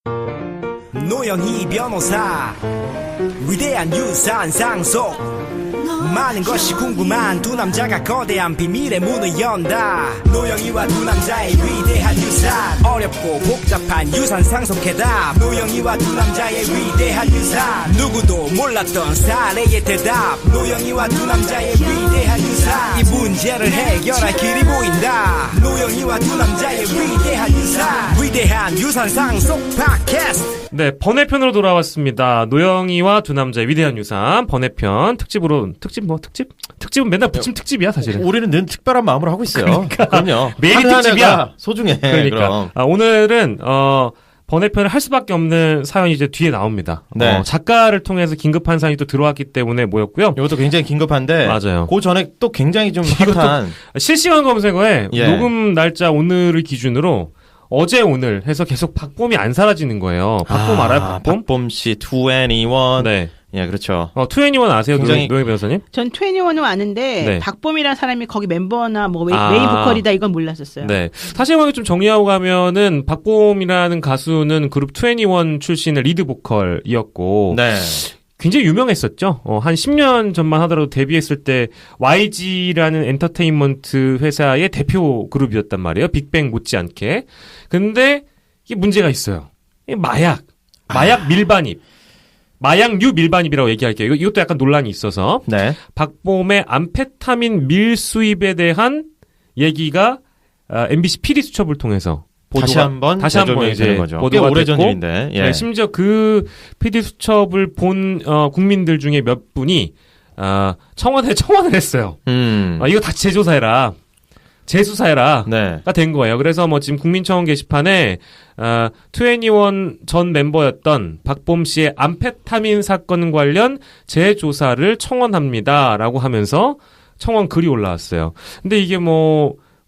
노영희 변호사 위대한 유산 상속 많은 것이 궁금한 두 남자가 거대한 비밀의 문을 연다. 노영희와 두 남자의 위대한 유산 어렵고 복잡한 유산 상속 해답. 노영희와 두 남자의 위대한 유산 누구도 몰랐던 사례의 대답. 노영희와 두 남자의 위대한 유산 이 문제를 해결할 길이 보인다. 노영희와 두 남자의 위대한 유산 상속 팟캐스트. 네, 번외편으로 돌아왔습니다. 노영희와 두 남자의 위대한 유산 번외편 특집은 맨날 붙임 특집이야 사실은. 우리는 늘 특별한 마음으로 하고 있어요. 그러니까 그럼요. 매일 특집이야. 소중해. 그러니까 오늘은 번외편을 할 수밖에 없는 사연이 이제 뒤에 나옵니다. 네. 작가를 통해서 긴급한 사연이 또 들어왔기 때문에 모였고요. 이것도 굉장히 긴급한데. 맞아요. 그 전에 또 굉장히 좀 핫한 실시간 검색어에 예. 녹음 날짜 오늘을 기준으로 어제 오늘 해서 계속 박봄이 안 사라지는 거예요. 박봄 알아요? 박봄 씨 2NE1. 네. 예, 그렇죠. 2NE1 아세요? 굉장히... 노영희 변호사님? 전 2NE1은 아는데 네. 박봄이라는 사람이 거기 멤버나 뭐 메인 보컬이다 이건 몰랐었어요. 네. 사실 좀 정리하고 가면은 박봄이라는 가수는 그룹 2NE1 출신의 리드 보컬이었고 네. 굉장히 유명했었죠. 한 10년 전만 하더라도 데뷔했을 때 YG라는 엔터테인먼트 회사의 대표 그룹이었단 말이에요. 빅뱅 못지않게. 근데 이게 문제가 있어요. 마약 밀반입. 마약류 밀반입이라고 얘기할게요. 이것도 약간 논란이 있어서. 네. 박봄의 암페타민 밀수입에 대한 얘기가 MBC PD 수첩을 통해서 다시 한번 이제 보도가 오래전 일인데. 예. 네, 심지어 그 PD 수첩을 본 국민들 중에 몇 분이 청원을 했어요. 이거 다 재조사해라. 재수사해라. 네. 가 된 거예요. 그래서 지금 국민청원 게시판에 2NE1 전 멤버였던 박봄 씨의 암페타민 사건 관련 재조사를 청원합니다라고 하면서 청원 글이 올라왔어요. 근데 이게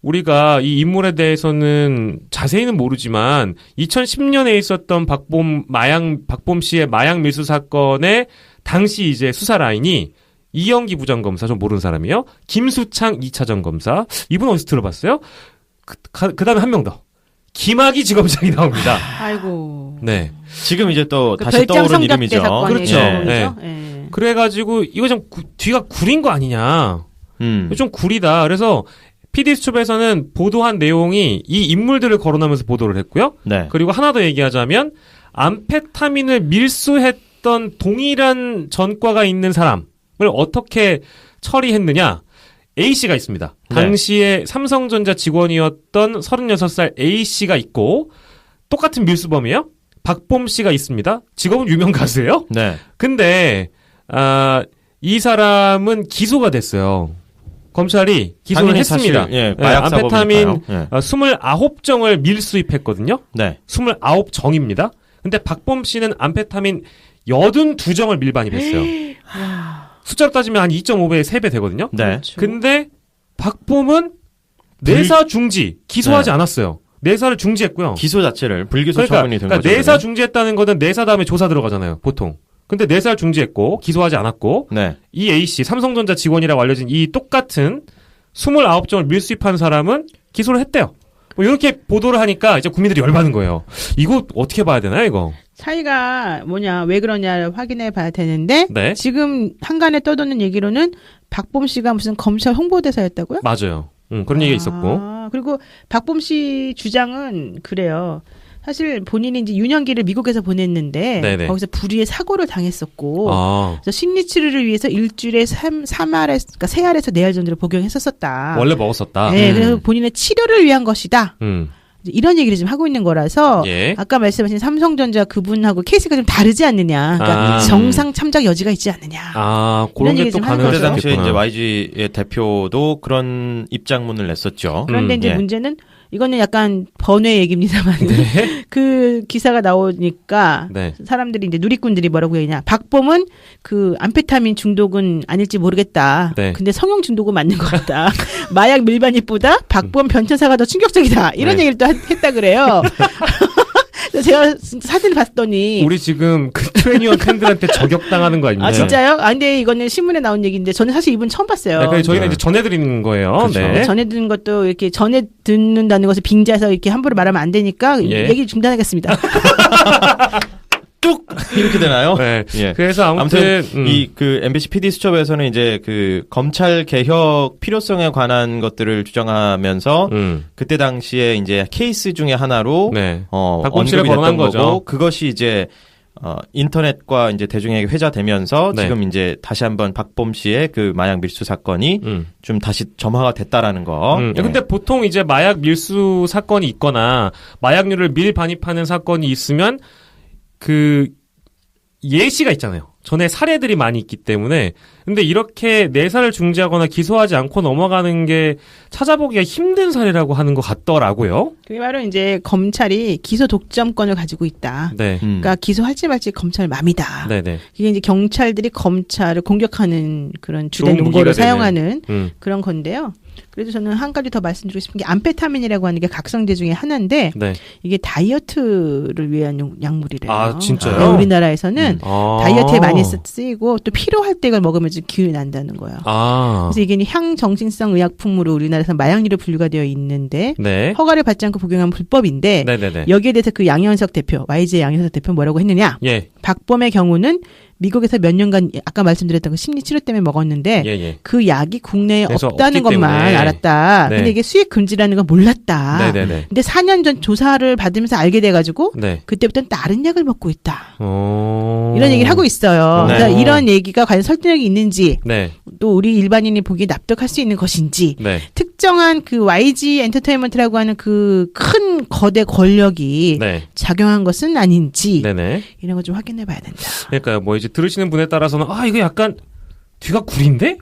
우리가 이 인물에 대해서는 자세히는 모르지만 2010년에 있었던 박봄 씨의 마약 밀수 사건의 당시 이제 수사 라인이 이영기 부장검사, 좀 모르는 사람이요. 김수창 2차 전검사. 이분 어디서 들어봤어요? 그 다음에 한 명 더. 김학의 지검장이 나옵니다. 아이고. 네. 지금 이제 또 다시 떠오른 이름이죠. 그렇죠. 네. 그래가지고 이거 좀 뒤가 구린 거 아니냐. 좀 구리다. 그래서 PD 수첩에서는 보도한 내용이 이 인물들을 거론하면서 보도를 했고요. 네. 그리고 하나 더 얘기하자면 암페타민을 밀수했던 동일한 전과가 있는 사람을 어떻게 처리했느냐. A씨가 있습니다. 네. 당시에 삼성전자 직원이었던 36살 A씨가 있고 똑같은 밀수범이에요. 박봄씨가 있습니다. 직업은 유명 가수예요. 네. 근데 이 사람은 기소가 됐어요. 검찰이 기소를 했습니다. 사실, 예, 암페타민 29정을 밀수입했거든요. 네. 29정입니다. 근데 박봄 씨는 암페타민 82정을 밀반입했어요. 숫자로 따지면 한 2.5배, 3배 되거든요. 네. 그렇죠. 근데 박봄은 내사 중지, 기소하지 않았어요. 내사를 중지했고요. 기소 자체를 불기소 처분이 된 거죠. 내사 중지했다는 거는 내사 다음에 조사 들어가잖아요, 보통. 근데 내사를 중지했고 기소하지 않았고 네. 이 A씨 삼성전자 직원이라고 알려진 이 똑같은 29정을 밀수입한 사람은 기소를 했대요. 이렇게 보도를 하니까 이제 국민들이 열받는 거예요. 이거 어떻게 봐야 되나요, 이거? 차이가 왜 그러냐를 확인해 봐야 되는데 네. 지금 한간에 떠도는 얘기로는 박봄 씨가 무슨 검찰 홍보대사였다고요? 맞아요. 그런 얘기가 있었고. 그리고 박봄 씨 주장은 그래요. 사실 본인이 이제 유년기를 미국에서 보냈는데 네네. 거기서 불의의 사고를 당했었고 그래서 심리 치료를 위해서 일주일에 3알에서 그러니까 3알에서 4알 정도를 복용했었었다. 원래 먹었었다. 네, 그래서 본인의 치료를 위한 것이다. 이런 얘기를 지금 하고 있는 거라서 예. 아까 말씀하신 삼성전자 그분하고 케이스가 좀 다르지 않느냐. 그러니까 정상 참작 여지가 있지 않느냐. 그런 게 또 가능할 그때 수 당시에 있겠구나. 이제 YG의 대표도 그런 입장문을 냈었죠. 그런데 이제 예. 문제는 이거는 약간 번외 얘기입니다만 그 기사가 나오니까 네. 사람들이 이제 누리꾼들이 뭐라고 얘기냐. 박봄은 그 암페타민 중독은 아닐지 모르겠다. 네. 근데 성형 중독은 맞는 것 같다. 마약 밀반입보다 박봄 변천사가 더 충격적이다. 이런 네. 얘기를 또 했다 그래요. 제가 진짜 사진을 봤더니 우리 지금 그 21 팬들한테 저격당하는 거 아닙니까? 아 진짜요? 아 근데 이거는 신문에 나온 얘기인데 저는 사실 이분 처음 봤어요. 네, 저희는 이제 전해드리는 거예요. 그렇죠. 네. 전해 듣는 것도 이렇게 전해 듣는다는 것을 빙자해서 이렇게 함부로 말하면 안 되니까 예. 얘기 중단하겠습니다. 뚝 이렇게 되나요? 네. 예. 그래서 아무튼 이 그 MBC PD 수첩에서는 이제 그 검찰 개혁 필요성에 관한 것들을 주장하면서 그때 당시에 이제 케이스 중에 하나로 네. 언급이 거론한 됐던 거죠. 거고 그것이 이제 인터넷과 이제 대중에게 회자되면서 네. 지금 이제 다시 한번 박범 씨의 그 마약 밀수 사건이 좀 다시 점화가 됐다라는 거. 예. 근데 보통 이제 마약 밀수 사건이 있거나 마약류를 밀반입하는 사건이 있으면 그 예시가 있잖아요. 전에 사례들이 많이 있기 때문에. 근데 이렇게 내사를 중지하거나 기소하지 않고 넘어가는 게 찾아보기가 힘든 사례라고 하는 것 같더라고요. 그게 바로 이제 검찰이 기소 독점권을 가지고 있다. 네. 그러니까 기소할지 말지 검찰 맘이다. 네네. 이게 이제 경찰들이 검찰을 공격하는 그런 주된 좋은 논거를 무기가 되는. 사용하는 음. 그런 건데요. 그래도 저는 한 가지 더 말씀드리고 싶은 게 암페타민이라고 하는 게 각성제 중에 하나인데 네. 이게 다이어트를 위한 약물이래요. 아, 진짜요? 네, 우리나라에서는 다이어트에 많이 쓰이고 또 필요할 때 이걸 먹으면 좀 기운이 난다는 거예요. 아. 그래서 이게 향정신성 의약품으로 우리나라에서 마약류로 분류가 되어 있는데 네. 허가를 받지 않고 복용하면 불법인데 네네네. 여기에 대해서 그 양현석 대표, YG 양현석 대표 뭐라고 했느냐? 예. 박범의 경우는 미국에서 몇 년간 아까 말씀드렸던 그 심리 치료 때문에 먹었는데 예. 그 약이 국내에 그래서 없다는 없기 것만 때문에. 알았다. 네. 근데 이게 수입 금지라는 건 몰랐다. 네네네. 근데 4년 전 조사를 받으면서 알게 돼가지고 네. 그때부터는 다른 약을 먹고 있다. 어. 이런 얘기를 하고 있어요. 네. 그러니까 이런 얘기가 과연 설득력이 있는지 네. 또 우리 일반인이 보기에 납득할 수 있는 것인지 네. 특정한 그 YG 엔터테인먼트라고 하는 그 큰 거대 권력이 네. 작용한 것은 아닌지 네네. 이런 거 좀 확인해 봐야 된다. 그러니까요. 뭐 이제 들으시는 분에 따라서는 이거 약간 뒤가 구린데?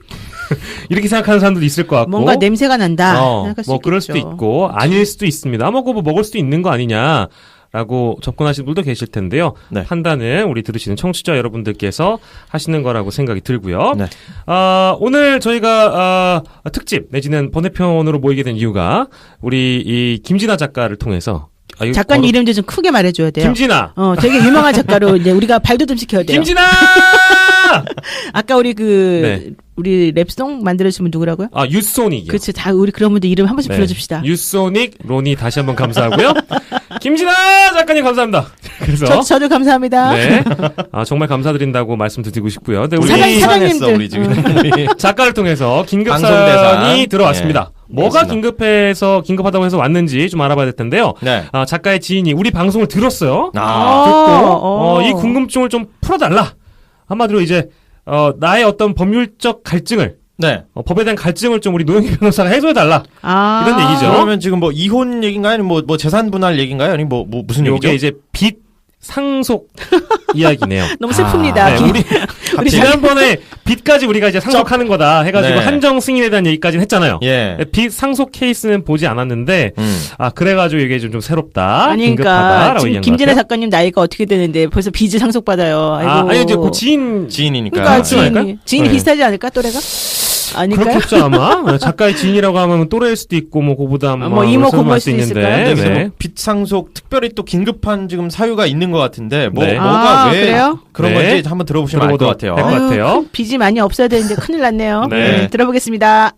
이렇게 생각하는 사람들도 있을 것 같고. 뭔가 냄새가 난다. 생각할 수 뭐 그럴 있겠죠. 수도 있고 아닐 수도 있습니다. 그거 뭐 먹을 수도 있는 거 아니냐라고 접근하시는 분도 계실 텐데요. 네. 판단은 우리 들으시는 청취자 여러분들께서 하시는 거라고 생각이 들고요. 네. 오늘 저희가 특집 내지는 번외편으로 모이게 된 이유가 우리 이 김진아 작가를 통해서 작가님 이름도 좀 크게 말해줘야 돼요. 김진아. 되게 유명한 작가로 이제 우리가 발돋움 시켜야 돼요. 김진아. 아까 우리 네. 우리 랩송 만들어주신 분 누구라고요? 유소닉이요. 그렇죠. 다 우리 그런 분들 이름 한 번씩 네. 불러줍시다. 유소닉, 로니 다시 한번 감사하고요. 김진아 작가님 감사합니다. 그래서 저도 감사합니다. 네. 정말 감사드린다고 말씀드리고 싶고요. 근데 우리 사장님들. 우리 지금 작가를 통해서 긴급 방송대상. 사연이 들어왔습니다. 뭐가 알겠습니다. 긴급하다고 해서 왔는지 좀 알아봐야 될 텐데요. 네. 작가의 지인이 우리 방송을 들었어요. 아. 듣고 이 궁금증을 좀 풀어달라. 한마디로 이제 나의 어떤 법률적 갈증을 네. 법에 대한 갈증을 좀 우리 노영희 변호사가 해소해달라. 이런 얘기죠. 그러면 지금 뭐 이혼 얘기인가요? 아니면 뭐 재산 분할 얘기인가요? 아니면 뭐 무슨 얘기죠? 이게 이제 빚 상속 이야기네요. 너무 슬픕니다. 네, 우리 지난번에 빚까지 우리가 이제 상속하는 거다 해가지고 네. 한정 승인에 대한 얘기까지는 했잖아요. 예. 빚 상속 케이스는 보지 않았는데 그래가지고 이게 좀 새롭다. 아니, 긴급하다라고 그러니까 지금 얘기한 김진애 것 같아요. 작가님 나이가 어떻게 되는데 벌써 빚을 상속받아요. 아이고. 아니 이제 그 지인이니까. 그러니까 않을까요? 지인이 네. 비슷하지 않을까 또래가? 아닐까요? 그렇겠죠 아마. 작가의 지인이라고 하면 또래일 수도 있고 뭐 그보다 뭐 이모 고모일 수 수도 있을까요? 근데 여기서 네. 뭐 빚 상속 특별히 또 긴급한 지금 사유가 있는 것 같은데 네. 뭐가 왜 그래요? 그런 네. 건지 한번 들어보시면 알 것 같아요. 될 것 같아요. 빚이 많이 없어야 되는데 큰일 났네요. 네. 들어보겠습니다.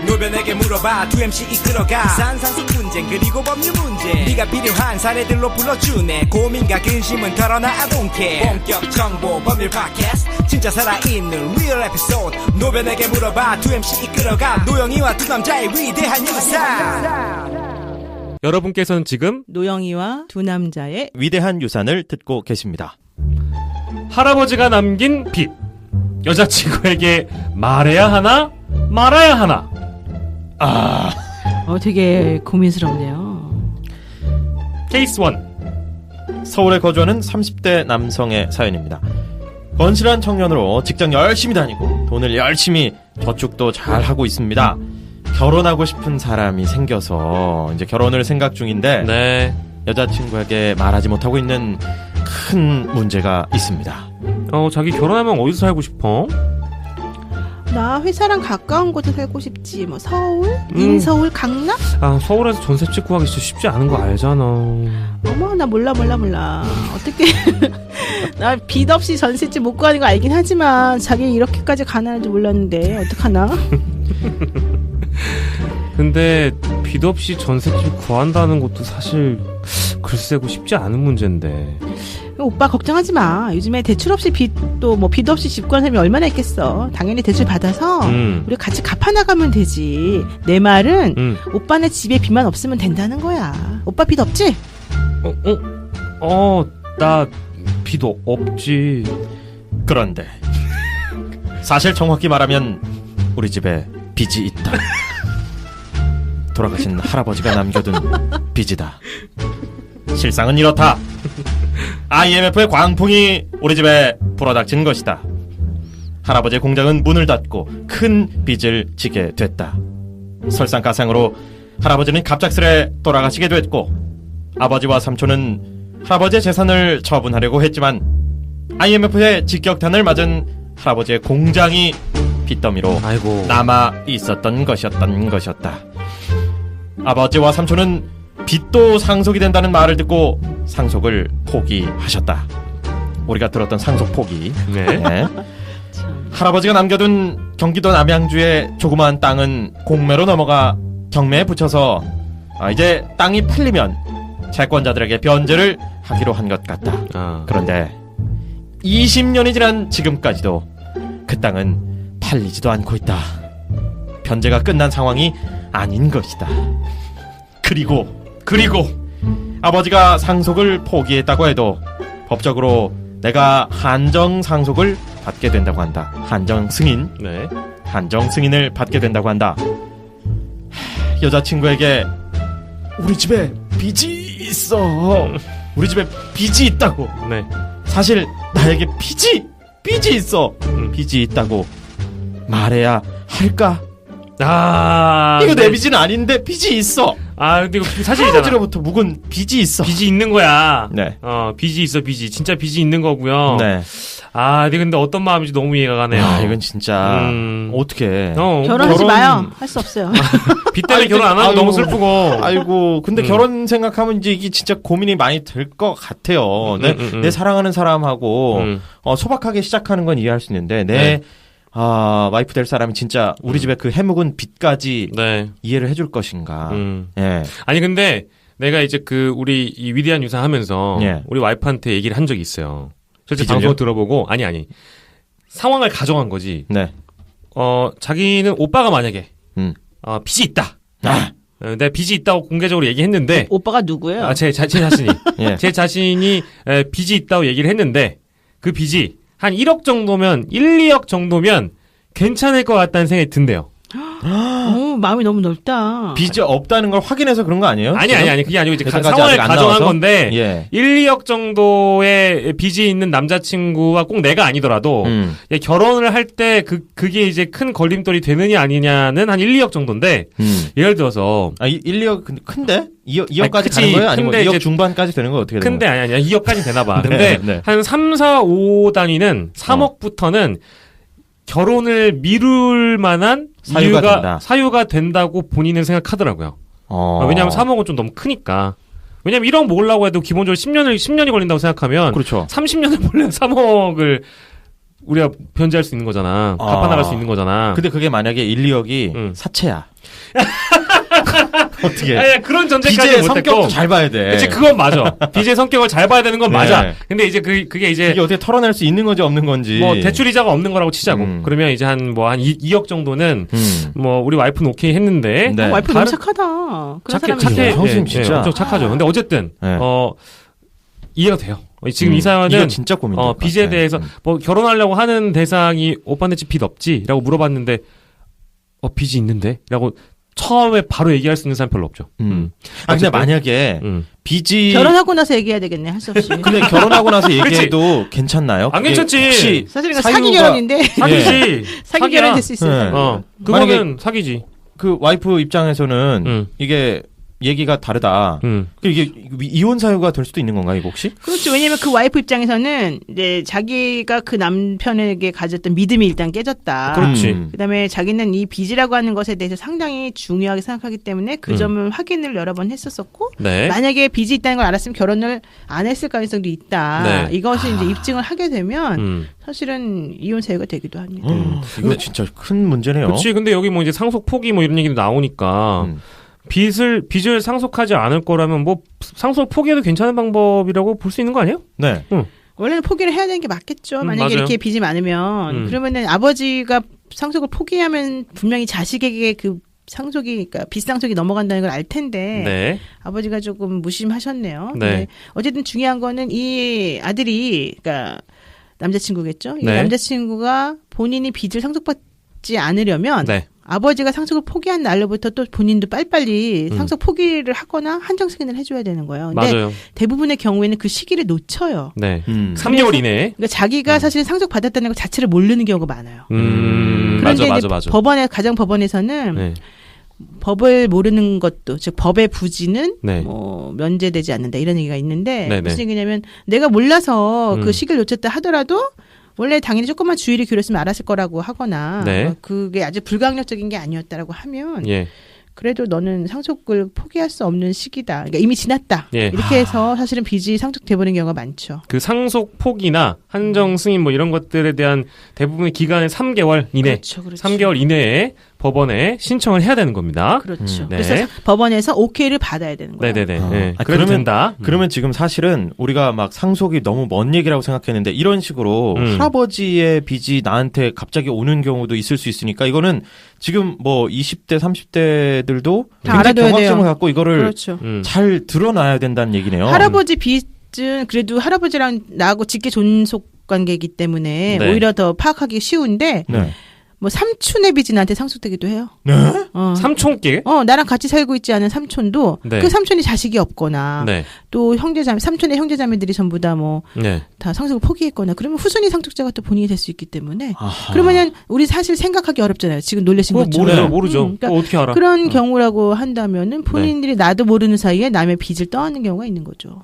노변에게 물어봐 2MC 이끌어가 산상식 분쟁 그리고 법률 문제 네가 필요한 사례들로 불러주네 고민과 근심은 털어놔 I don't care 본격 정보 법률 팟캐스트 진짜 살아있는 real episode 노변에게 물어봐 2MC 이끌어가 노영이와 두 남자의 위대한 유산 여러분께서는 지금 노영이와 두 남자의 위대한 유산을 듣고 계십니다. 할아버지가 남긴 빚. 여자친구에게 말해야 하나 말아야 하나. 되게 고민스럽네요. 케이스 1. 서울에 거주하는 30대 남성의 사연입니다. 건실한 청년으로 직장 열심히 다니고 돈을 열심히 저축도 잘 하고 있습니다. 결혼하고 싶은 사람이 생겨서 이제 결혼을 생각 중인데 네. 여자친구에게 말하지 못하고 있는 큰 문제가 있습니다. 자기 결혼하면 어디서 살고 싶어? 나 회사랑 가까운 곳에 살고 싶지. 뭐 서울, 인서울, 강남? 아 서울에서 전셋집 구하기 진짜 쉽지 않은 거 알잖아. 어머 나 몰라. 어떻게 나 빚 없이 전셋집 못 구하는 거 알긴 하지만 자기 이렇게까지 가난할 줄 몰랐는데 어떡하나? 근데 빚 없이 전셋집 구한다는 것도 사실 글쎄고 쉽지 않은 문제인데. 오빠 걱정하지 마. 요즘에 대출 없이 빚도 뭐 빚 없이 집 구하는 사람이 얼마나 있겠어. 당연히 대출 받아서 우리 같이 갚아나가면 되지. 내 말은 오빠네 집에 빚만 없으면 된다는 거야. 오빠 빚 없지? 나 빚 없지. 그런데 사실 정확히 말하면 우리 집에 빚이 있다. 돌아가신 할아버지가 남겨둔 빚이다. 실상은 이렇다. IMF의 광풍이 우리 집에 불어닥친 것이다. 할아버지의 공장은 문을 닫고 큰 빚을 지게 됐다. 설상가상으로 할아버지는 갑작스레 돌아가시게 됐고, 아버지와 삼촌은 할아버지의 재산을 처분하려고 했지만 IMF의 직격탄을 맞은 할아버지의 공장이 빚더미로 아이고. 남아 있었던 것이었다. 아버지와 삼촌은 빚도 상속이 된다는 말을 듣고 상속을 포기하셨다. 우리가 들었던 상속 포기. 네. 할아버지가 남겨둔 경기도 남양주의 조그마한 땅은 공매로 넘어가 경매에 붙여서 이제 땅이 팔리면 채권자들에게 변제를 하기로 한 것 같다. 그런데 20년이 지난 지금까지도 그 땅은 팔리지도 않고 있다. 변제가 끝난 상황이 아닌 것이다. 그리고 아버지가 상속을 포기했다고 해도 법적으로 내가 한정 상속을 받게 된다고 한다. 한정 승인. 네. 한정 승인을 받게 된다고 한다. 여자친구에게 우리 집에 빚이 있어. 우리 집에 빚이 있다고. 네. 사실 나에게 빚이 있어. 빚이 있다고 말해야 할까? 이거 내 빚은 아닌데 빚이 있어. 근데 이거 사실이잖아. 할아버지로부터 묵은 빚이 있어. 빚이 있는 거야. 네. 빚이 있어, 빚이. 진짜 빚이 있는 거고요. 네. 근데 어떤 마음인지 너무 이해가 가네요. 이건 진짜 어떻게? 결혼하지 마요. 할 수 없어요. 빚 때문에 결혼 안 하고 너무 슬프고. 아이고, 근데 결혼 생각하면 이제 이게 진짜 고민이 많이 될 것 같아요. 내 사랑하는 사람하고 소박하게 시작하는 건 이해할 수 있는데 내 와이프 될 사람이 진짜 우리 집에 그 해묵은 빚까지 이해를 해줄 것인가. 예. 아니 근데 내가 이제 우리 이 위대한 유산 하면서 우리 와이프한테 얘기를 한 적이 있어요. 실제 방송을 들어보고 아니 상황을 가정한 거지. 네. 자기는 오빠가 만약에 빚이 있다. 내가 빚이 있다고 공개적으로 얘기했는데 오빠가 누구예요? 제 자신이 제 자신이 빚이 있다고 얘기를 했는데 그 빚이 한 1억 정도면 2억 정도면 괜찮을 것 같다는 생각이 든대요. 마음이 너무 넓다. 빚이 없다는 걸 확인해서 그런 거 아니에요? 아니 그게 아니고 이제 상황을 가정한 건데 1, 2억 정도의 빚이 있는 남자친구와 꼭 내가 아니더라도 결혼을 할 때 그게 이제 큰 걸림돌이 되느냐 아니냐는 한 1, 2억 정도인데 예를 들어서 1, 2억 큰데? 2억까지 가는 거예요? 아니면 2억 중반까지 되는 거 어떻게 되는 거예요? 근데 아니야 2억까지 되나 봐. 근데 한 3, 4, 5 단위는 3억부터는 결혼을 미룰 만한 사유가 된다고 본인은 생각하더라고요. 왜냐하면 3억은 좀 너무 크니까. 왜냐면 1억 모으려고 해도 기본적으로 10년이 걸린다고 생각하면 그렇죠. 30년을 몰래 3억을 우리가 변제할 수 있는 거잖아. 갚아나갈 수 있는 거잖아. 근데 그게 만약에 1, 2억이 사채야. 어떻게? 아니, 그런 전제까지 빚의 못했고. 성격도 잘 봐야 돼. 그치, 그건 맞아. 빚의 성격을 잘 봐야 되는 건 맞아. 근데 이제 그게 이제. 이게 어떻게 털어낼 수 있는 건지 없는 건지. 뭐, 대출이자가 없는 거라고 치자고. 그러면 이제 한 2억 정도는, 우리 와이프는 오케이 했는데. 와이프 너무 착하다. 착해. 형수님 진짜. 엄청 착하죠. 근데 어쨌든, 이해가 돼요. 지금 이 사연은. 이거 진짜 고민돼. 빚에 대해서, 결혼하려고 하는 대상이 오빠네 집 빚 없지? 라고 물어봤는데, 빚이 있는데? 라고 처음에 바로 얘기할 수 있는 사람 별로 없죠. 근데 만약에 빚이 결혼하고 나서 얘기해야 되겠네. 할 수 없이. 근데 결혼하고 나서 얘기해도 괜찮나요? 안 괜찮지. 혹시 사실 이거 사기 결혼인데. 사기지. 사기 결혼 될 수 있어요. 그거는 사기지. 그 와이프 입장에서는 이게 얘기가 다르다. 이게 이혼 사유가 될 수도 있는 건가요, 이거 혹시? 그렇죠. 왜냐면 그 와이프 입장에서는 이제 자기가 그 남편에게 가졌던 믿음이 일단 깨졌다. 그렇지. 그다음에 자기는 이 빚이라고 하는 것에 대해서 상당히 중요하게 생각하기 때문에 그 점을 확인을 여러 번 했었었고 네. 만약에 빚이 있다는 걸 알았으면 결혼을 안 했을 가능성도 있다. 네. 이것이 이제 입증을 하게 되면 사실은 이혼 사유가 되기도 합니다. 이거 진짜 큰 문제네요. 그렇지. 근데 여기 뭐 이제 상속 포기 뭐 이런 얘기도 나오니까 빚을 상속하지 않을 거라면 뭐 상속 포기해도 괜찮은 방법이라고 볼 수 있는 거 아니에요? 네. 원래는 포기를 해야 되는 게 맞겠죠. 만약에 맞아요. 이렇게 빚이 많으면 그러면은 아버지가 상속을 포기하면 분명히 자식에게 그 상속이 그러니까 빚 상속이 넘어간다는 걸 알 텐데 네. 아버지가 조금 무심하셨네요. 네. 근데 어쨌든 중요한 거는 이 아들이 그러니까 남자친구겠죠. 이 네. 남자친구가 본인이 빚을 상속받지 않으려면 네. 아버지가 상속을 포기한 날로부터 또 본인도 빨리빨리 상속 포기를 하거나 한정 승인을 해줘야 되는 거예요. 근데 맞아요. 대부분의 경우에는 그 시기를 놓쳐요. 네. 3개월 이내에. 그러니까 자기가 사실 상속 받았다는 것 자체를 모르는 경우가 많아요. 맞아. 그런데 이제 법원에 가정 법원에서는 네. 법을 모르는 것도 즉 법의 부지는 네. 뭐 면제되지 않는다 이런 얘기가 있는데 네네. 무슨 얘기냐면 내가 몰라서 그 시기를 놓쳤다 하더라도 원래 당연히 조금만 주의를 기울였으면 알았을 거라고 하거나 네. 그게 아주 불강력적인 게 아니었다라고 하면 예. 그래도 너는 상속을 포기할 수 없는 시기다. 그러니까 이미 지났다. 예. 이렇게 해서 사실은 빚이 상속돼버리는 경우가 많죠. 그 상속 포기나 한정 승인 뭐 이런 것들에 대한 대부분의 기간은 3개월 이내. 그렇죠. 3개월 이내에 법원에 신청을 해야 되는 겁니다. 그렇죠. 네. 그래서 법원에서 오케이를 받아야 되는 거예요. 네네네. 아. 네. 아, 그래도 된다. 그러면 지금 사실은 우리가 막 상속이 너무 먼 얘기라고 생각했는데 이런 식으로 할아버지의 빚이 나한테 갑자기 오는 경우도 있을 수 있으니까 이거는 지금 뭐 20대, 30대들도 굉장히 알아둬야 경각심을 돼요. 갖고 이거를 그렇죠. 잘 드러나야 된다는 얘기네요. 할아버지 빚은 그래도 할아버지랑 나하고 직계 존속 관계이기 때문에 네. 오히려 더 파악하기 쉬운데 네. 뭐 삼촌의 빚이 나한테 상속되기도 해요. 네? 삼촌께? 나랑 같이 살고 있지 않은 삼촌도 네. 그 삼촌이 자식이 없거나 네. 또 형제자매 삼촌의 형제자매들이 전부 다 뭐 다 네. 상속을 포기했거나 그러면 후순위 상속자가 또 본인이 될 수 있기 때문에 아하. 그러면은 우리 사실 생각하기 어렵잖아요. 지금 놀라신 그거 것처럼. 모르죠. 그러니까 그거 어떻게 알아? 그런 경우라고 한다면은 본인들이 나도 모르는 사이에 남의 빚을 떠안는 경우가 있는 거죠.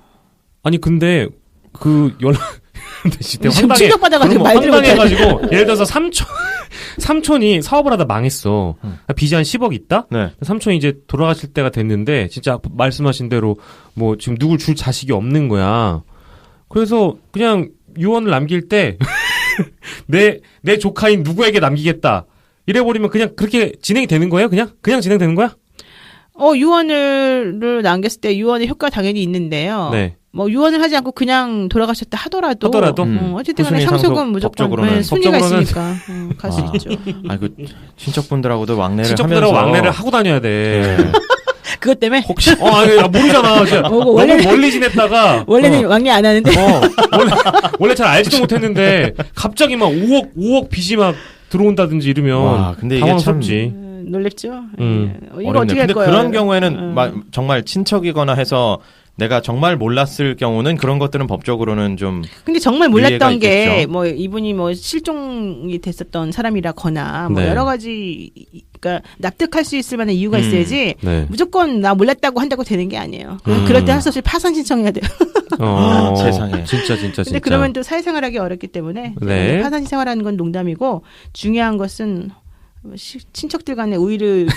아니 근데 그 연락 지금 충격받아가지고 말들 황당해가지고 예를 들어서 삼촌이 사업을 하다 망했어. 빚이 한 10억 있다. 네. 삼촌이 이제 돌아가실 때가 됐는데 진짜 말씀하신 대로 뭐 지금 누굴 줄 자식이 없는 거야. 그래서 그냥 유언을 남길 때 내 조카인 누구에게 남기겠다. 이래버리면 그냥 그렇게 진행이 되는 거예요? 그냥 진행되는 거야? 유언을 남겼을 때 유언의 효과 당연히 있는데요. 네. 뭐 유언을 하지 않고 그냥 돌아가셨다 하더라도 어쨌든 간에 후순위 상속은 상속 무조건 법적으로는. 순위가 법적으로는 있으니까 갈 수 있죠. 그 친척분들하고도 왕래를 친척들하고 하면서 왕래를 하고 다녀야 돼. 그것 때문에 혹시 아니 모르잖아. 진짜 너무 멀리 지냈다가 원래는 왕래 안 하는데 원래 잘 알지도 못했는데 갑자기 막 5억 빚이 막 들어온다든지 이러면 와, 근데 이게 당황스럽지. 놀랍죠. 이거 어렵네. 어떻게 할 근데 거예요? 그런 경우에는 정말 친척이거나 해서 내가 정말 몰랐을 경우는 그런 것들은 법적으로는 좀 근데 정말 이해가 몰랐던 게 있겠죠. 뭐 이분이 뭐 실종이 됐었던 사람이라거나 뭐 네. 여러 가지 그러니까 납득할 수 있을 만한 이유가 있어야지 네. 무조건 나 몰랐다고 한다고 되는 게 아니에요. 그럴 때 할 수 없이 파산 신청해야 돼요. 세상에. 진짜. 근데 그러면 또 사회생활하기 어렵기 때문에 네. 파산 생활하는 건 농담이고 중요한 것은 친척들 간의 우위를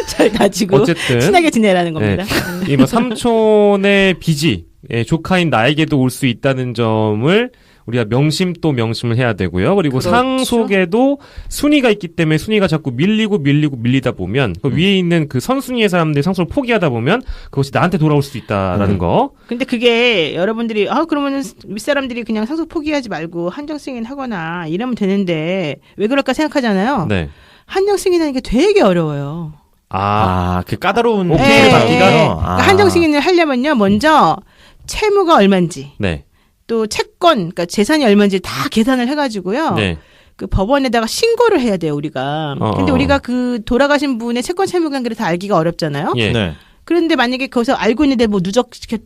잘 가지고 어쨌든 친하게 지내라는 겁니다. 이 뭐 삼촌의 빚이 조카인 나에게도 올 수 있다는 점을 우리가 명심을 해야 되고요. 그리고 그렇죠. 상속에도 순위가 있기 때문에 순위가 자꾸 밀리다 보면 그 위에 있는 그 선순위의 사람들이 상속을 포기하다 보면 그것이 나한테 돌아올 수 있다라는 거. 근데 그게 여러분들이 그러면은 윗사람들이 그냥 상속 포기하지 말고 한정 승인하거나 이러면 되는데 왜 그럴까 생각하잖아요. 네. 한정 승인하는 게 되게 어려워요. 그 까다로운 오케이를 받기가? 그러니까 한정 승인을 하려면요. 먼저 채무가 얼마인지 네. 또 채권, 그러니까 재산이 얼마인지 다 계산을 해가지고요. 네. 그 법원에다가 신고를 해야 돼요, 우리가. 근데 우리가 그 돌아가신 분의 채권 채무 관계를 다 알기가 어렵잖아요. 예. 네. 그런데 만약에 거기서 알고 있는데 뭐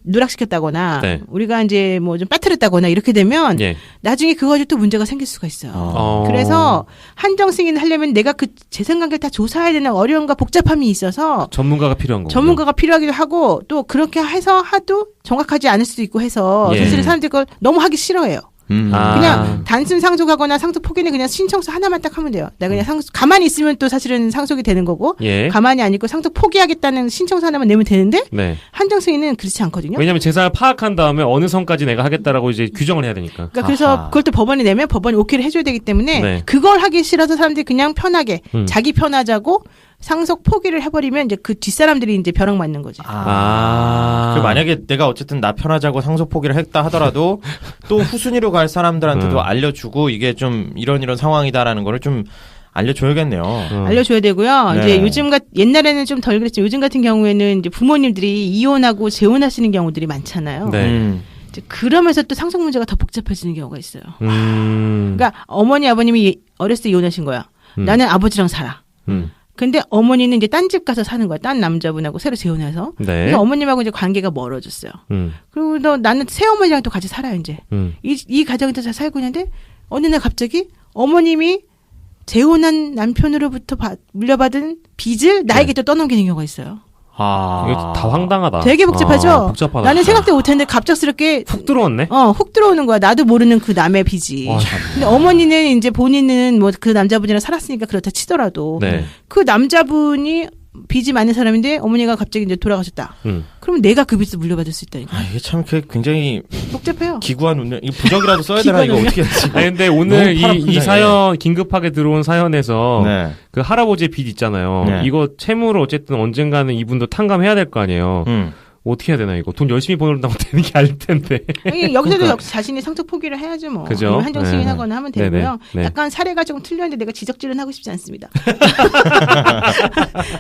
누락시켰다거나 네. 우리가 이제 뭐 좀 빠뜨렸다거나 이렇게 되면 예. 나중에 그거 가지고 또 문제가 생길 수가 있어요. 그래서 한정 승인 하려면 내가 그 재산관계를 다 조사해야 되는 어려움과 복잡함이 있어서 전문가가 필요한 거군요. 전문가가 필요하기도 하고 또 그렇게 해서 하도 정확하지 않을 수도 있고 해서 예. 사실은 사람들이 그걸 너무 하기 싫어해요. 그냥 단순 상속하거나 상속 포기는 그냥 신청서 하나만 딱 하면 돼요. 나 그냥 가만히 있으면 또 사실은 상속이 되는 거고 예. 가만히 안 있고 상속 포기하겠다는 신청서 하나만 내면 되는데 네. 한정 승인은 그렇지 않거든요. 왜냐하면 재산을 파악한 다음에 어느 선까지 내가 하겠다라고 이제 규정을 해야 되니까. 그러니까 그래서 그걸 또 법원에 내면 법원이 오케이를 해줘야 되기 때문에 네. 그걸 하기 싫어서 사람들이 그냥 편하게 자기 편하자고 상속 포기를 해버리면 이제 그 뒷사람들이 이제 벼락 맞는 거지. 그 만약에 내가 어쨌든 나 편하자고 상속 포기를 했다 하더라도 또 후순위로 갈 사람들한테도 알려주고 이게 좀 이런 상황이다라는 거를 좀 알려줘야겠네요. 알려줘야 되고요. 네. 이제 요즘 옛날에는 좀 덜 그랬지만 요즘 같은 경우에는 이제 부모님들이 이혼하고 재혼하시는 경우들이 많잖아요. 네. 이제 그러면서 또 상속 문제가 더 복잡해지는 경우가 있어요. 그러니까 어머니 아버님이 어렸을 때 이혼하신 거야. 나는 아버지랑 살아. 근데 어머니는 이제 딴 집 가서 사는 거야. 딴 남자분하고 새로 재혼해서. 네. 그래서 어머님하고 이제 관계가 멀어졌어요. 그리고 또 나는 새어머니랑 또 같이 살아요, 이제. 이 가정에서 잘 살고 있는데 어느 날 갑자기 어머님이 재혼한 남편으로부터 물려받은 빚을 나에게 또 떠넘기는 경우가 있어요. 이거 다 황당하다. 되게 복잡하죠? 복잡하다. 나는 생각도 못했는데 갑작스럽게 훅 들어왔네. 훅 들어오는 거야. 나도 모르는 그 남의 빚이. 와, 근데 어머니는 이제 본인은 뭐 그 남자분이랑 살았으니까 그렇다 치더라도 네. 그 남자분이 빚이 많은 사람인데 어머니가 갑자기 이제 돌아가셨다. 그러면 내가 그 빚을 물려받을 수 있다니까. 이게 참 굉장히 복잡해요. 기구한 운명. 이 부적이라도 써야 되나 이거 어떻게 하지? 아니 근데 오늘 이 사연 긴급하게 들어온 사연에서 네. 그 할아버지의 빚 있잖아요. 네. 이거 채무를 어쨌든 언젠가는 이분도 탕감해야 될 거 아니에요. 어떻게 해야 되나 이거 돈 열심히 버는다고 되는 게 아닐 텐데. 아니, 여기서도 역시 자신이 상속 포기를 해야죠 뭐. 그죠? 한정 승인하거나 하면 되고요. 네. 약간 사례가 조금 틀렸는데 내가 지적질은 하고 싶지 않습니다.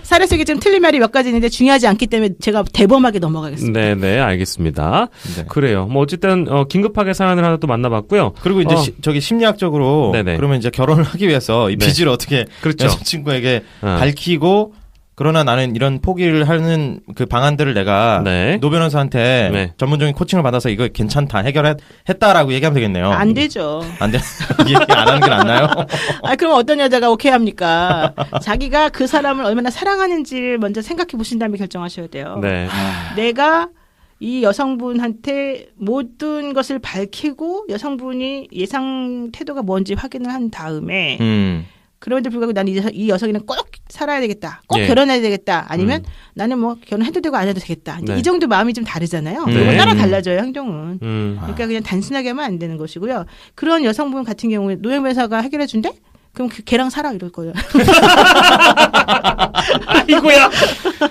사례 속에 좀 틀린 말이 몇 가지 있는데 중요하지 않기 때문에 제가 대범하게 넘어가겠습니다. 네네 알겠습니다. 네. 그래요. 뭐 어쨌든 긴급하게 사연을 하나 또 만나봤고요. 그리고 이제 저기 심리학적으로 네네. 그러면 이제 결혼을 하기 위해서 이 빚을 어떻게 그렇죠. 여자친구에게 밝히고 그러나 나는 이런 포기를 하는 그 방안들을 내가 노 변호사한테 전문적인 코칭을 받아서 이거 괜찮다 해결했다라고 얘기하면 되겠네요. 안 되죠. 안 돼. 얘기 안 하는 게 낫나요? 그럼 어떤 여자가 오케이 합니까? 자기가 그 사람을 얼마나 사랑하는지를 먼저 생각해 보신 다음에 결정하셔야 돼요. 네. 내가 이 여성분한테 모든 것을 밝히고 여성분이 예상 태도가 뭔지 확인을 한 다음에 그런데 불구하고 나는 이 여성이랑 꼭 살아야 되겠다. 꼭 결혼해야 되겠다. 아니면 나는 뭐 결혼해도 되고 안 해도 되겠다. 이 정도 마음이 좀 다르잖아요. 그거 따라 달라져요, 행동은. 그러니까 그냥 단순하게 하면 안 되는 것이고요. 그런 여성분 같은 경우에 노영 변호사가 해결해 준대? 그럼 걔랑 살아 이럴 거예요.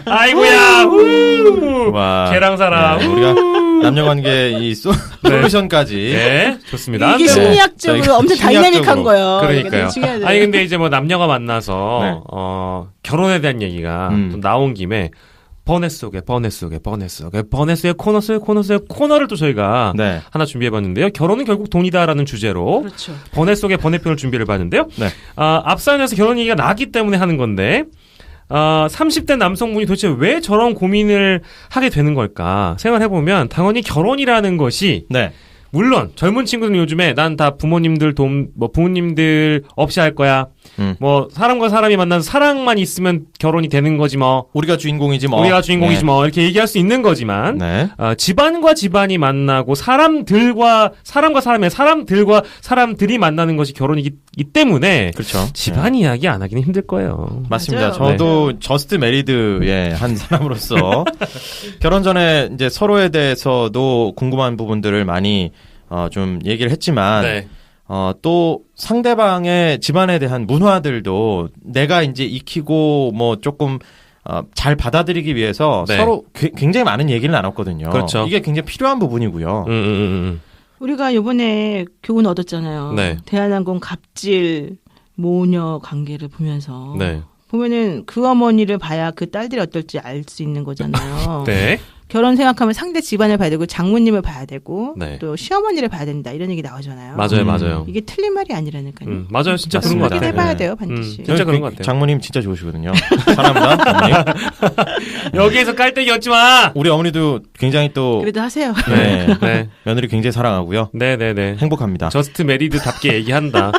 아이고야. 와. 걔랑 살아. 네, 우리가 남녀관계 이 솔루션까지. 네, 좋습니다. 이게 심리학적으로 엄청 다이내믹한 거예요. 그러니까요. 아니 근데 이제 뭐 남녀가 만나서 결혼에 대한 얘기가 좀 나온 김에 번외 속에 코너를 또 저희가 하나 준비해봤는데요. 결혼은 결국 돈이다라는 주제로 그렇죠. 번외 속에 번외편을 준비를 해봤는데요. 앞 사연에서 결혼 얘기가 나기 때문에 하는 건데 30대 남성분이 도대체 왜 저런 고민을 하게 되는 걸까 생각해보면 당연히 결혼이라는 것이 물론 젊은 친구들은 요즘에 난 다 부모님들 부모님들 없이 할 거야. 뭐 사람과 사람이 만나서 사랑만 있으면 결혼이 되는 거지 뭐. 우리가 주인공이지 뭐. 이렇게 얘기할 수 있는 거지만 집안과 집안이 만나고 사람들과 사람들이 만나는 것이 결혼이기 때문에 그렇죠. 집안 이야기 안 하기는 힘들 거예요. 맞습니다. 저도 저스트 메리드의 한 사람으로서 결혼 전에 이제 서로에 대해서도 궁금한 부분들을 많이 좀 얘기를 했지만 또 상대방의 집안에 대한 문화들도 내가 이제 익히고 뭐 조금 잘 받아들이기 위해서 서로 굉장히 많은 얘기를 나눴거든요. 그렇죠. 이게 굉장히 필요한 부분이고요. 우리가 이번에 교훈 얻었잖아요. 대한항공 갑질 모녀 관계를 보면서 보면은 그 어머니를 봐야 그 딸들이 어떨지 알 수 있는 거잖아요. 결혼 생각하면 상대 집안을 봐야 되고 장모님을 봐야 되고 네. 또 시어머니를 봐야 된다 이런 얘기 나오잖아요. 맞아요, 맞아요. 이게 틀린 말이 아니라니까요. 맞아요, 진짜 그런 것 같아요. 해봐야 돼요, 반드시. 진짜 그런 것 같아요. 장모님 진짜 좋으시거든요. 사랑합니다. 장모님. 여기에서 깔때기 얻지 마. 우리 어머니도 굉장히 또 그래도 하세요. 네, 네. 며느리 굉장히 사랑하고요. 네네네. 행복합니다. 저스트 메리드답게 얘기한다.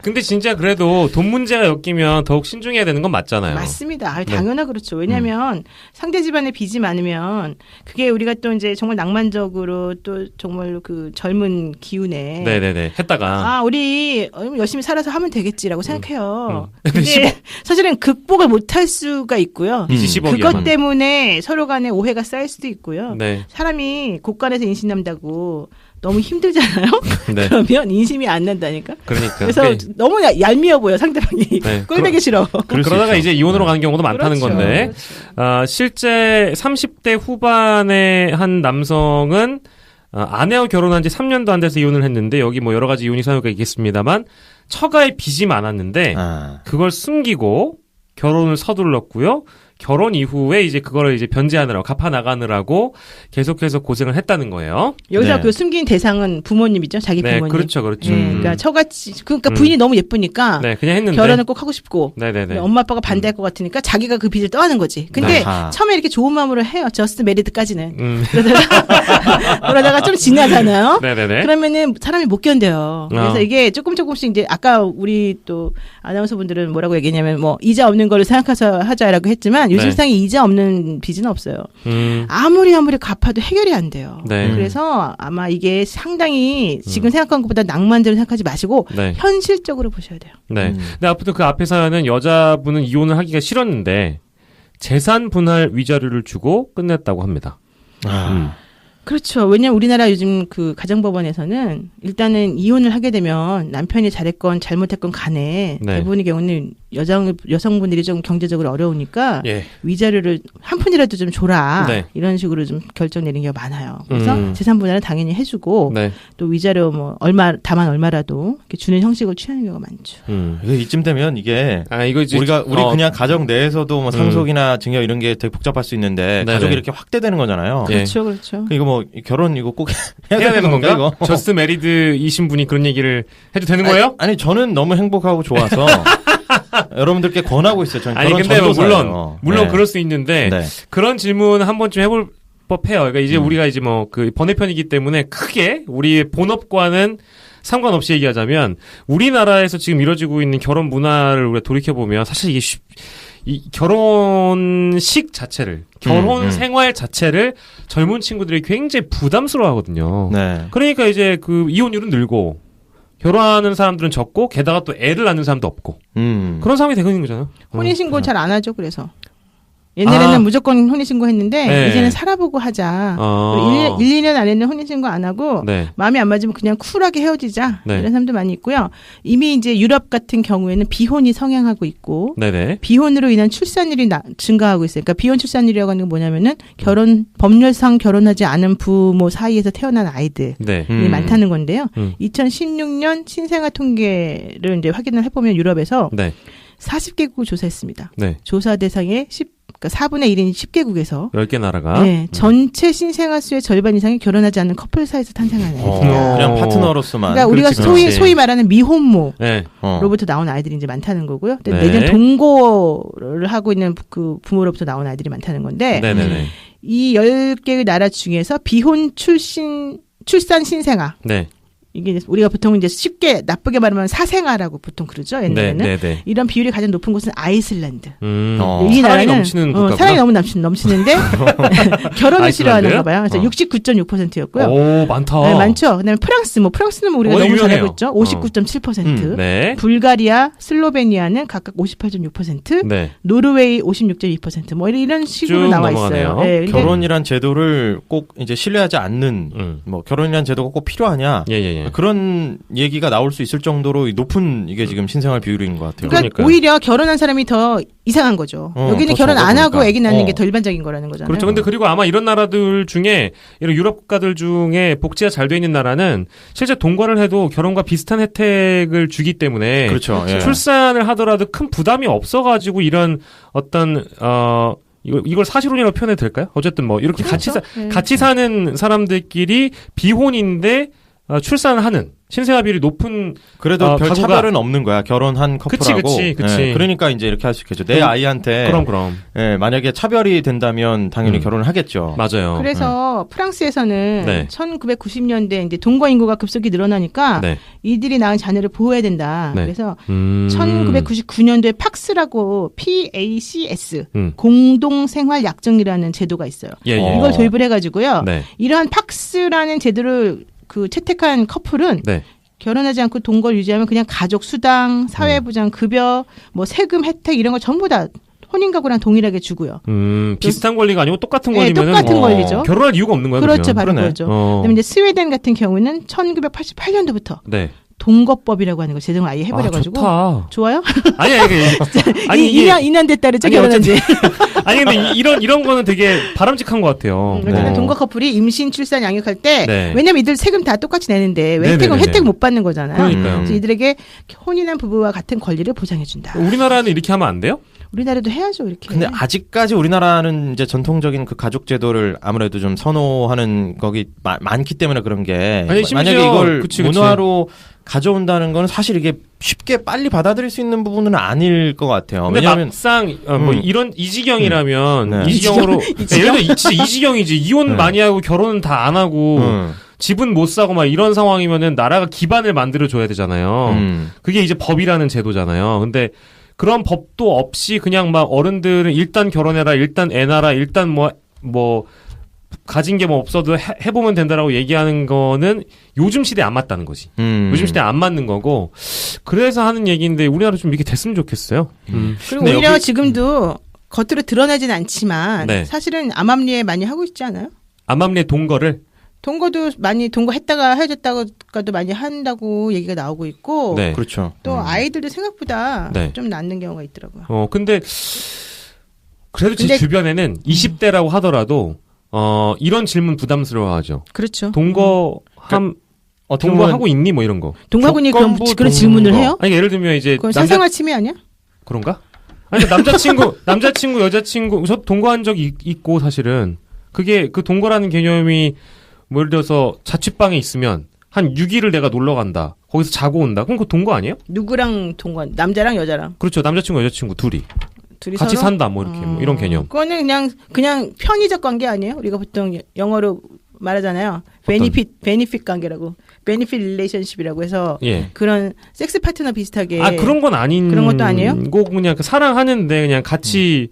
근데 진짜 그래도 돈 문제가 엮이면 더욱 신중해야 되는 건 맞잖아요. 맞습니다. 당연하 그렇죠. 왜냐하면 상대 집안에 빚이 많으면 그게 우리가 또 이제 정말 낭만적으로 또 정말 그 젊은 기운에 네네네. 했다가 우리 열심히 살아서 하면 되겠지라고 생각해요. 근데 사실은 극복을 못할 수가 있고요. 빚이 10억이야. 그것 때문에 서로 간에 오해가 쌓일 수도 있고요. 네. 사람이 곳간에서 인신난다고 너무 힘들잖아요. 네. 그러면 인심이 안 난다니까. 그러니까. 그래서 너무 얄미워 보여 상대방이. 네. 꼴보기 싫어. 그러다가 이제 이혼으로 가는 경우도 많다는 그렇죠. 건데 실제 30대 후반의 한 남성은 아내와 결혼한 지 3년도 안 돼서 이혼을 했는데 여기 뭐 여러 가지 이혼이 사유가 있겠습니다만 처가에 빚이 많았는데 그걸 숨기고 결혼을 서둘렀고요. 결혼 이후에 이제 그거를 이제 변제하느라고 갚아 나가느라고 계속해서 고생을 했다는 거예요. 여기서 네. 그 숨긴 대상은 부모님이죠, 자기 네, 부모님. 그렇죠, 그렇죠. 그러니까 처같이 그러니까 부인이 너무 예쁘니까 네, 그냥 했는데 결혼을 꼭 하고 싶고 네네네. 엄마 아빠가 반대할 것 같으니까 자기가 그 빚을 떠하는 거지. 근데 처음에 이렇게 좋은 마음으로 해요. 저스트 메리드까지는. 그러다가 좀 지나잖아요. 네네네. 그러면은 사람이 못 견뎌요. 그래서 이게 조금씩 이제 아까 우리 또 아나운서 분들은 뭐라고 얘기했냐면 뭐 이자 없는 거를 생각해서 하자라고 했지만 요즘 세상에 이자 없는 빚은 없어요. 아무리 갚아도 해결이 안 돼요. 네. 그래서 아마 이게 상당히 지금 생각한 것보다 낭만대로 생각하지 마시고 네. 현실적으로 보셔야 돼요. 네. 근데 아무튼 그 앞에 사연은 여자분은 이혼을 하기가 싫었는데 재산 분할 위자료를 주고 끝냈다고 합니다. 그렇죠. 왜냐하면 우리나라 요즘 그 가정법원에서는 일단은 이혼을 하게 되면 남편이 잘했건 잘못했건 간에 네. 대부분의 경우는 여성분들이 좀 경제적으로 어려우니까 예. 위자료를 한 푼이라도 좀 줘라. 네. 이런 식으로 좀 결정 내리는 경우가 많아요. 그래서 재산 분할은 당연히 해주고 네. 또 위자료 뭐 다만 얼마라도 이렇게 주는 형식을 취하는 경우가 많죠. 이쯤 되면 이게 이거 이제 우리 그냥 가정 내에서도 뭐 상속이나 증여 이런 게 되게 복잡할 수 있는데 네네. 가족이 이렇게 확대되는 거잖아요. 그렇죠, 그렇죠. 이거 뭐 결혼 이거 꼭 해야 되는 건가? 이거? 저스트 메리드이신 분이 그런 얘기를 해도 되는 거예요? 아니 저는 너무 행복하고 좋아서 여러분들께 권하고 있어요. 저는 아니 결혼 근데 전도사예요. 물론 네. 그럴 수 있는데 네. 그런 질문 한 번쯤 해볼 법해요. 그러니까 이제 우리가 이제 뭐 그 번외편이기 때문에 크게 우리 본업과는 상관없이 얘기하자면 우리나라에서 지금 이루어지고 있는 결혼 문화를 우리가 돌이켜 보면 사실 이게 이 결혼식 자체를 결혼 생활 자체를 젊은 친구들이 굉장히 부담스러워하거든요. 네. 그러니까 이제 그 이혼율은 늘고 결혼하는 사람들은 적고 게다가 또 애를 낳는 사람도 없고 그런 상황이 되고 있는 거잖아요. 혼인신고 잘 안 하죠. 그래서 옛날에는 무조건 혼인신고 했는데 네. 이제는 살아보고 하자. 1, 2년 안에는 혼인신고 안 하고 네. 마음이 안 맞으면 그냥 쿨하게 헤어지자. 네. 이런 사람도 많이 있고요. 이미 이제 유럽 같은 경우에는 비혼이 성행하고 있고 네네. 비혼으로 인한 출산율이 증가하고 있어요. 그러니까 비혼 출산율이라고 하는 건 뭐냐면은 법률상 결혼하지 않은 부모 사이에서 태어난 아이들이 네. 많다는 건데요. 2016년 신생아 통계를 이제 확인을 해보면 유럽에서 네. 40개국 조사했습니다. 네. 조사 대상의 4분의 1인 10개국에서 10개 나라가 전체 신생아 수의 절반 이상이 결혼하지 않는 커플 사이에서 탄생하는 아이들이야. 그냥 파트너로서만. 그러니까 우리가 소위 말하는 미혼모 네. 로부터 나온 아이들이 이제 많다는 거고요. 네. 내년 동거를 하고 있는 그 부모로부터 나온 아이들이 많다는 건데 네네네. 이 10개의 나라 중에서 비혼 출산 신생아 네. 이게 우리가 보통 이제 쉽게 나쁘게 말하면 사생아라고 보통 그러죠. 옛날에는 네, 네, 네. 이런 비율이 가장 높은 곳은 아이슬란드. 사랑이 이 나라는 넘치는 국가구나. 사랑이 너무 넘치는데 결혼을 싫어하는가 봐요. 그래서 69.6%였고요. 오, 많다. 네, 많죠. 그다음에 프랑스는 뭐 우리가 너무 유명해요. 잘 알고 있죠. 59.7%. 네. 불가리아, 슬로베니아는 각각 58.6%, 네. 노르웨이 56.2%. 뭐 이런 식으로 쭉 나와 넘어가네요. 있어요. 네, 근데 결혼이란 제도를 꼭 이제 신뢰하지 않는 뭐 결혼이란 제도가 꼭 필요하냐? 예. 그런 얘기가 나올 수 있을 정도로 높은 이게 지금 신생활 비율인 것 같아요. 그러니까 오히려 결혼한 사람이 더 이상한 거죠. 여기는 결혼 안 하고 아기 낳는 게 더 일반적인 거라는 거잖아요. 그렇죠. 근데 그리고 아마 이런 나라들 중에 이런 유럽 국가들 중에 복지가 잘 돼 있는 나라는 실제 동거를 해도 결혼과 비슷한 혜택을 주기 때문에 그렇죠. 예. 출산을 하더라도 큰 부담이 없어가지고 이런 어떤 이걸 사실혼이라고 표현해도 될까요? 어쨌든 뭐 이렇게 그렇죠. 같이 사는 사람들끼리 비혼인데 출산을 하는 신생아비율이 높은 그래도 별 가구가- 차별은 없는 거야. 결혼한 커플하고. 그치. 예, 그러니까 이제 이렇게 할 수 있겠죠. 내 아이한테 그럼 예, 만약에 차별이 된다면 당연히 결혼을 하겠죠. 맞아요. 그래서 프랑스에서는 네. 1990년대 이제 동거 인구가 급속히 늘어나니까 네. 이들이 낳은 자녀를 보호해야 된다. 네. 그래서 1999년도에 팍스라고 PACS 공동생활 약정이라는 제도가 있어요. 예. 이걸 도입을 해가지고요. 네. 이러한 팍스라는 제도를 채택한 커플은 네. 결혼하지 않고 동거를 유지하면 그냥 가족 수당, 사회보장 급여, 뭐 세금 혜택 이런 거 전부 다 혼인가구랑 동일하게 주고요. 비슷한 권리가 아니고 똑같은 네, 권리면 똑같은 권리죠. 결혼할 이유가 없는 거예요. 그렇죠, 그러면. 바로 그러네. 그거죠. 그다음에 이제 스웨덴 같은 경우는 1988년도부터 네. 동거법이라고 하는 거 제정을 아예 해버려가지고 좋다. 좋아요? 아니 아니 이게 2년 됐다를 아니, 결혼한지. 아니 근데 이런 거는 되게 바람직한 것 같아요. 그러니까 동거 커플이 임신, 출산, 양육할 때 네. 왜냐면 이들 세금 다 똑같이 내는데 왜 네네네네. 혜택 못 받는 거잖아요. 그러니까요. 그래서 이들에게 혼인한 부부와 같은 권리를 보장해준다. 우리나라는 이렇게 하면 안 돼요? 우리나라도 해야죠 이렇게. 근데 아직까지 우리나라는 이제 전통적인 그 가족 제도를 아무래도 좀 선호하는 거기 많기 때문에 그런 게 아니, 심지어 만약에 이걸 그치. 문화로 가져온다는 건 사실 이게 쉽게 빨리 받아들일 수 있는 부분은 아닐 것 같아요. 근데 왜냐하면 막상 뭐 이런 이 지경이라면 네. 이 지경으로 예를 들어 진짜 이 지경이지 이혼 네. 많이 하고 결혼은 다 안 하고 집은 못 사고 막 이런 상황이면은 나라가 기반을 만들어 줘야 되잖아요. 그게 이제 법이라는 제도잖아요. 근데 그런 법도 없이 그냥 막 어른들은 일단 결혼해라, 일단 애 낳아라, 일단 뭐 가진 게 뭐 없어도 해보면 된다라고 얘기하는 거는 요즘 시대에 안 맞다는 거지. 요즘 시대에 안 맞는 거고. 그래서 하는 얘기인데 우리나라 좀 이렇게 됐으면 좋겠어요. 그리고 근데 오히려 여기- 지금도 겉으로 드러나진 않지만 네. 사실은 암암리에 많이 하고 있지 않아요? 암암리의 동거를 동거도 많이 동거했다가 헤어졌다가도 많이 한다고 얘기가 나오고 있고 네. 그렇죠. 또 아이들도 생각보다 네. 좀 낳는 경우가 있더라고요. 근데 그래도 제 근데- 주변에는 20대라고 하더라도 이런 질문 부담스러워하죠. 그렇죠. 동거하고 있니 뭐 이런 거. 동거군이 조건부 그런 질문을 동거. 해요? 아니 예를 들면 이제 그건 사생활 침해 아니야? 그런가? 아니 그러니까 남자친구 여자친구 저 동거한 적이 있고 사실은 그게 그 동거라는 개념이 뭐 예를 들어서 자취방에 있으면 한 6일을 내가 놀러 간다. 거기서 자고 온다. 그럼 그거 동거 아니에요? 누구랑 동거? 남자랑 여자랑 그렇죠. 남자친구 여자친구 둘이 같이 서로? 산다 뭐 이렇게 뭐 이런 개념. 그거는 그냥 편의적 관계 아니에요? 우리가 보통 영어로 말하잖아요. 베니핏 관계라고. 베니핏 릴레이션십이라고 해서 예. 그런 섹스 파트너 비슷하게 그런 건 아닌 그런 것도 아니에요? 고 그냥 사랑하는데 그냥 같이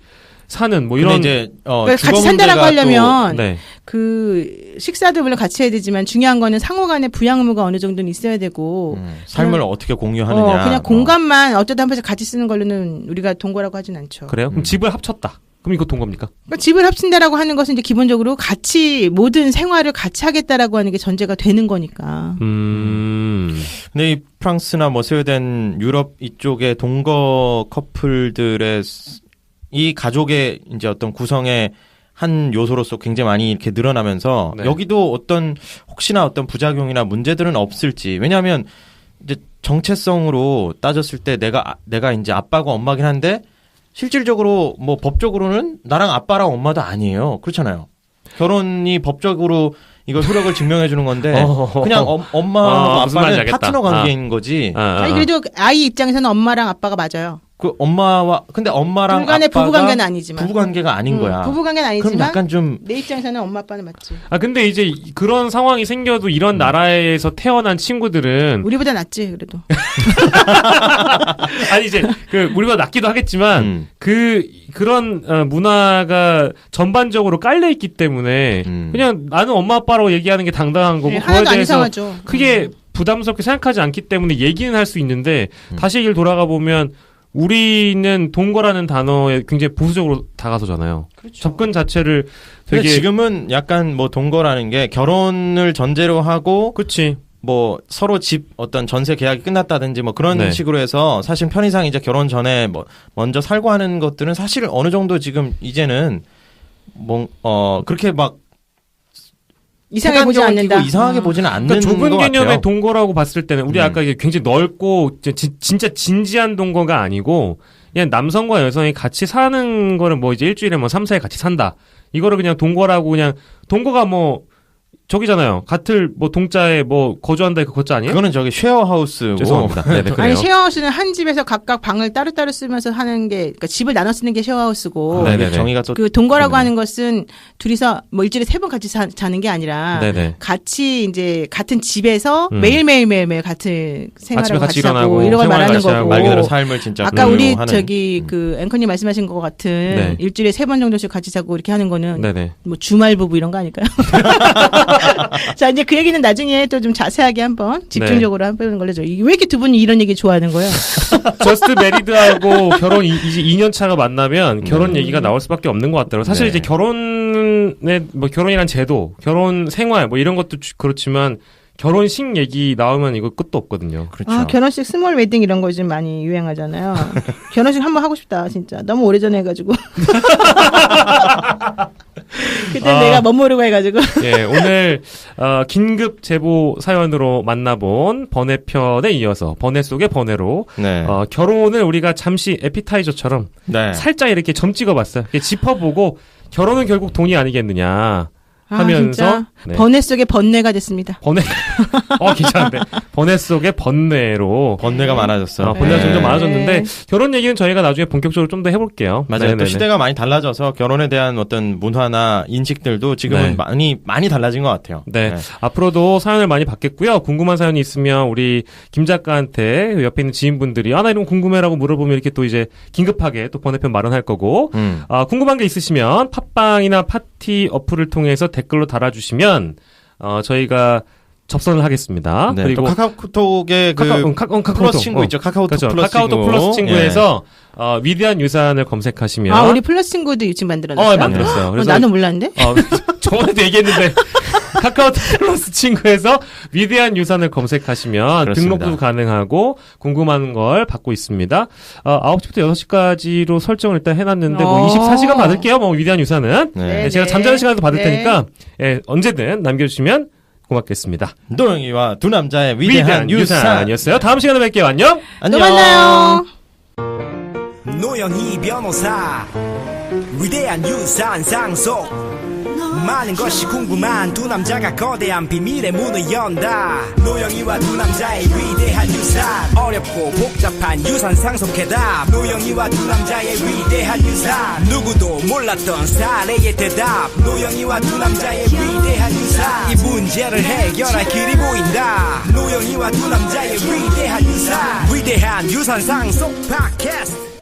사는 뭐 근데 이런 이제 그러니까 주거 같이 산다라고 문제가 하려면 네. 그 식사도 물론 같이 해야 되지만 중요한 거는 상호간의 부양 의무가 어느 정도는 있어야 되고 삶을 어떻게 공유하느냐. 그냥 공간만 어쩌다 한 번씩 같이 쓰는 걸로는 우리가 동거라고 하진 않죠. 그래요? 그럼 집을 합쳤다. 그럼 이거 동거입니까? 그러니까 집을 합친다라고 하는 것은 이제 기본적으로 같이 모든 생활을 같이 하겠다라고 하는 게 전제가 되는 거니까. 근데 이 프랑스나 뭐 스웨덴, 유럽 이쪽의 동거 커플들의 이 가족의 이제 어떤 구성의 한 요소로서 굉장히 많이 이렇게 늘어나면서 네. 여기도 어떤 혹시나 어떤 부작용이나 문제들은 없을지. 왜냐하면 이제 정체성으로 따졌을 때 내가 이제 아빠고 엄마긴 한데 실질적으로 뭐 법적으로는 나랑 아빠랑 엄마도 아니에요. 그렇잖아요. 결혼이 법적으로 이걸 효력을 증명해 주는 건데 그냥 엄마하고 무슨 말인지 아빠는 알겠다. 파트너 관계인 거지. 아니 그래도 아이 입장에서는 엄마랑 아빠가 맞아요. 그 근데 엄마랑 둘간의 아빠가 부부 관계는 아니지만. 부부 관계가 아닌 거야. 부부 관계는 그럼 아니지만 약간 좀 내 입장에서는 엄마 아빠는 맞지. 근데 이제 그런 상황이 생겨도 이런 나라에서 태어난 친구들은 우리보다 낫지 그래도. 아니 이제 우리가 낫기도 하겠지만 그런 문화가 전반적으로 깔려 있기 때문에 그냥 나는 엄마 아빠라고 얘기하는 게 당당한 거고 네, 그거에 하나도 안 대해서 이상하죠. 크게 부담스럽게 생각하지 않기 때문에 얘기는 할 수 있는데 다시 얘기를 돌아가 보면 우리는 동거라는 단어에 굉장히 보수적으로 다가서잖아요. 그렇죠. 접근 자체를 근데 되게 지금은 약간 뭐 동거라는 게 결혼을 전제로 하고 그치. 뭐 서로 집 어떤 전세 계약이 끝났다든지 뭐 그런 네. 식으로 해서 사실 편의상 이제 결혼 전에 뭐 먼저 살고 하는 것들은 사실 어느 정도 지금 이제는 그렇게 막 이상하게 보지 않는다. 이상하게 보지는 않는 그러니까 좁은 것 개념의 같아요. 동거라고 봤을 때는 우리 아까 이게 굉장히 넓고 진짜 진지한 동거가 아니고 그냥 남성과 여성이 같이 사는 거를 뭐 이제 일주일에 뭐 3, 4일 같이 산다. 이거를 그냥 동거라고 그냥 동거가 뭐 저기잖아요. 같은 뭐 동자에 뭐 거주한다 그 거자 아니에요? 그거는 저기 쉐어하우스고. 죄송합니다. 네네, 그래요. 아니 쉐어하우스는 한 집에서 각각 방을 따로따로 쓰면서 하는 게 그러니까 집을 나눠 쓰는 게 쉐어하우스고 네네네. 정의가 또 그 동거라고 하는 것은 둘이서 뭐 일주일에 3번 같이 자는 게 아니라 네네. 같이 이제 같은 집에서 매일 같은 생활을 같이 같이 일어나고 하고 이런 걸 생활을 말하는 같이 하고. 거고 말 그대로 삶을 진짜 아까 그대로 우리 하는. 저기 그 앵커님 말씀하신 것 같은 네. 일주일에 3번 정도씩 같이 자고 이렇게 하는 거는 네네. 뭐 주말 부부 이런 거 아닐까요? 자 이제 그 얘기는 나중에 또 좀 자세하게 한번 집중적으로 한번 해보는 걸로 왜 이렇게 두 분이 이런 얘기 좋아하는 거예요? 저스트 메리드하고 결혼 이제 2년 차가 만나면 결혼 얘기가 나올 수밖에 없는 것 같더라고요. 사실 네. 이제 결혼의 뭐 결혼이란 제도, 결혼 생활 뭐 이런 것도 그렇지만 결혼식 얘기 나오면 이거 끝도 없거든요. 그렇죠. 아 결혼식 스몰 웨딩 이런 거 요즘 많이 유행하잖아요. 결혼식 한번 하고 싶다 진짜 너무 오래전에 해가지고 그때 내가 멋모르고 해가지고 예, 오늘 긴급 제보 사연으로 만나본 번외편에 이어서 번외 속의 번외로 네. 결혼을 우리가 잠시 에피타이저처럼 네. 살짝 이렇게 점 찍어봤어요. 이렇게 짚어보고 결혼은 결국 돈이 아니겠느냐 하면서 진짜 네. 번외 속의 번뇌가 됐습니다. 번외 괜찮은데 번외 속의 번뇌로 번뇌가 많아졌어. 번뇌가 네. 점점 많아졌는데 결혼 얘기는 저희가 나중에 본격적으로 좀 더 해볼게요. 맞아요. 네네네. 또 시대가 많이 달라져서 결혼에 대한 어떤 문화나 인식들도 지금은 네. 많이 달라진 것 같아요. 네. 앞으로도 사연을 많이 받겠고요. 궁금한 사연이 있으면 우리 김 작가한테 옆에 있는 지인분들이 나 이런 거 궁금해라고 물어보면 이렇게 또 이제 긴급하게 또 번외편 마련할 거고 궁금한 게 있으시면 팟빵이나 파티 어플을 통해서 댓글로 달아주시면 저희가 접선을 하겠습니다. 네, 그리고 또 카카오톡에 그 플러스 친구 있죠. 카카오톡 그렇죠. 플러스 카카오톡 친구. 플러스 친구에서 위대한 유산을 검색하시면 아 우리 플러스 친구도 지금 만들었어요? 만들었어요. 그래서 나는 몰랐는데? 저번에도 얘기했는데 카카오톡 플러스 친구에서 위대한 유산을 검색하시면 그렇습니다. 등록도 가능하고 궁금한 걸 받고 있습니다. 9시부터 6시까지로 설정을 일단 해놨는데 뭐 24시간 받을게요. 뭐 위대한 유산은. 네. 제가 잠자는 시간도 받을 네. 테니까 언제든 남겨주시면 고맙겠습니다. 노영이와 두 남자의 위대한 유산. 유산이었어요. 다음 시간에 뵐게요. 안녕. 또 만나요. 노영희 변호사 위대한 유산 상속 많은 것이 궁금한 두 남자가 거대한 비밀의 문을 연다. 노영이와 두 남자의 위대한 유산 어렵고 복잡한 유산 상속 해답. 노영이와 두 남자의 위대한 유산 누구도 몰랐던 사례의 대답. 노영이와 두 남자의 위대한 유산 이 문제를 해결할 길이 보인다. 노영이와 두 남자의 위대한 유산 상속 팟캐스트.